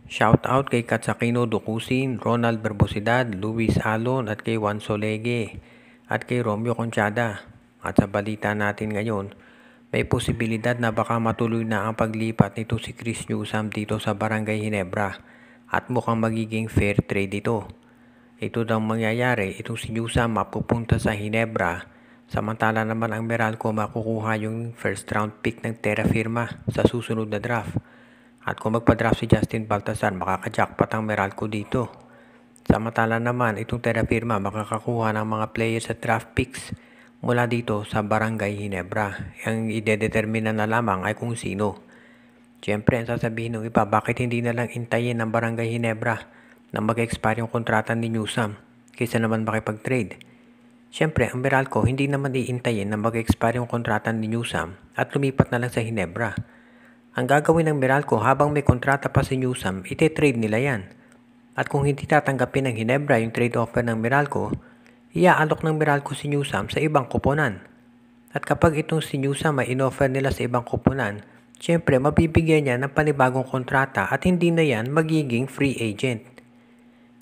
Shoutout kay Katsakino Dukusin, Ronald Barbosidad, Luis Alon at kay Juan Solege at kay Romeo Conchada. At sa balita natin ngayon, may posibilidad na baka matuloy na ang paglipat nito si Chris Newsome dito sa Barangay Ginebra at mukhang magiging fair trade ito. Ito daw mangyayari, itong si Newsome mapupunta sa Ginebra, samantala naman ang Meralco makukuha yung first round pick ng Terra Firma sa susunod na draft. At kung magpa-draft si Justin Baltazar, makaka-jackpot ang Meralco dito. Samantala naman, itong Terra Firma makakakuha ng mga players at draft picks mula dito sa Barangay Ginebra. Ang idedetermina na lamang ay kung sino. Siyempre, ang sasabihin ng iba, bakit hindi na lang intayin ng Barangay Ginebra na mag-expire yung kontrata ni Newsome kaysa naman makipag-trade? Siyempre, ang Meralco hindi naman iintayin na mag-expire yung kontrata ni Newsome at lumipat na lang sa Ginebra. Ang gagawin ng Meralco habang may kontrata pa si Newsome, ite-trade nila yan. At kung hindi tatanggapin ng Ginebra yung trade offer ng Meralco, iaalok ng Meralco si Newsome sa ibang kuponan. At kapag itong si Newsome ay in-offer nila sa ibang kuponan, siyempre mabibigyan niya ng panibagong kontrata at hindi na yan magiging free agent.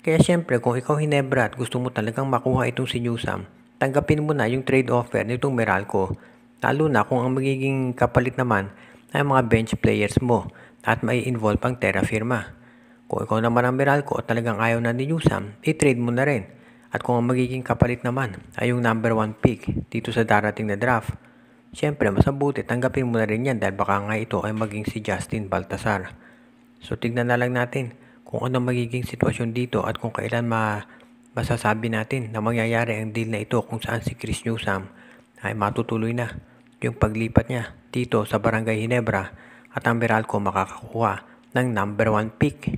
Kaya siyempre kung ikaw Ginebra at gusto mo talagang makuha itong si Newsome, tanggapin mo na yung trade offer nitong Meralco, lalo na kung ang magiging kapalit naman ay mga bench players mo at may involve ang Terra Firma. Kung ikaw naman ang Meralco at talagang ayaw na ni Newsome, i-trade mo na rin. At kung ang magiging kapalit naman ay yung number 1 pick dito sa darating na draft, siyempre masabuti tanggapin mo na rin yan dahil baka nga ito ay maging si Justin Baltazar. So tignan na lang natin kung ano magiging sitwasyon dito at kung kailan masasabi natin na mangyayari ang deal na ito kung saan si Chris Newsome ay matutuloy na yung paglipat niya dito sa Barangay Ginebra at ang Meralco makakakuha ng number 1 pick.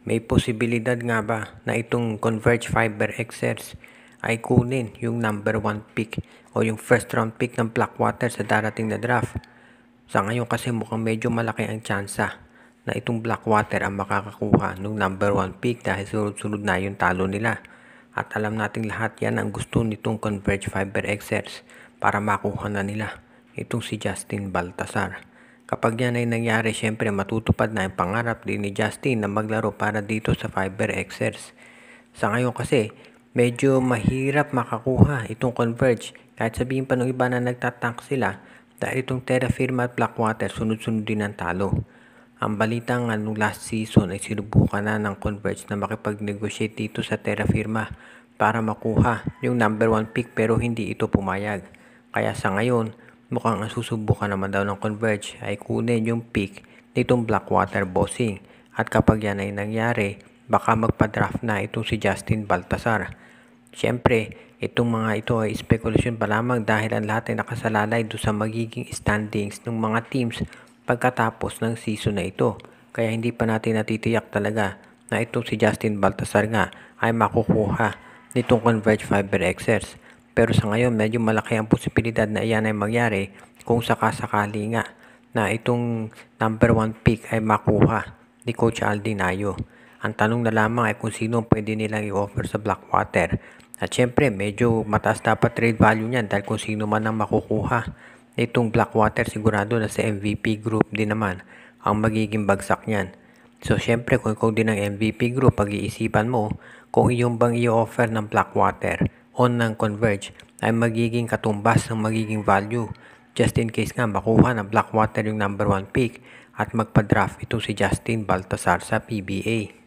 May posibilidad nga ba na itong Converge Fiber Xers ay kunin yung number 1 pick o yung first round pick ng Blackwater sa darating na draft? Sa ngayon kasi mukhang medyo malaki ang tsansa na itong Blackwater ang makakakuha ng number 1 pick dahil sunod-sunod na yung talo nila. At alam nating lahat yan ang gusto nitong Converge Fiber Xers para makuha na nila itong si Justin Baltazar. Kapag yan ay nangyari, syempre matutupad na ang pangarap din ni Justin na maglaro para dito sa Fiber Xers. Sa ngayon kasi, medyo mahirap makakuha itong Converge. Kahit sabihin pa ng iba na nagtatank sila dahil itong Terra Firma at Blackwater sunod-sunod din ang talo. Ang balita nga nung last season ay sinubukan na ng Converge na makipag-negotiate dito sa Terra Firma para makuha yung number 1 pick pero hindi ito pumayag. Kaya sa ngayon, mukhang ang susubukan naman daw ng Converge ay kunin yung pick nitong Blackwater bossing. At kapag yan ay nangyari, baka magpa-draft na itong si Justin Baltazar. Siyempre, itong mga ito ay spekulasyon pa lamang dahil ang lahat ay nakasalalay doon sa magiging standings ng mga teams pagkatapos ng season na ito. Kaya hindi pa natin natitiyak talaga na itong si Justin Baltazar nga ay makukuha nitong Converge Fiber Xers. Pero sa ngayon, medyo malaki ang posibilidad na iyan ay mangyari kung sakasakali nga na itong number 1 pick ay makuha ni Coach Aldi Nayo. Ang tanong na lamang ay kung sino pwede nilang i-offer sa Blackwater. At syempre, medyo mataas dapat trade value niyan dahil kung sino man ang makukuha nitong Blackwater, sigurado na sa MVP group din naman ang magiging bagsak niyan. So syempre, kung ikaw din ang MVP group, pag-iisipan mo kung iyong bang i-offer ng Blackwater o ng Converge ay magiging katumbas ng magiging value just in case nga makuha ng Blackwater yung number 1 pick at magpa-draft ito si Justin Baltazar sa PBA.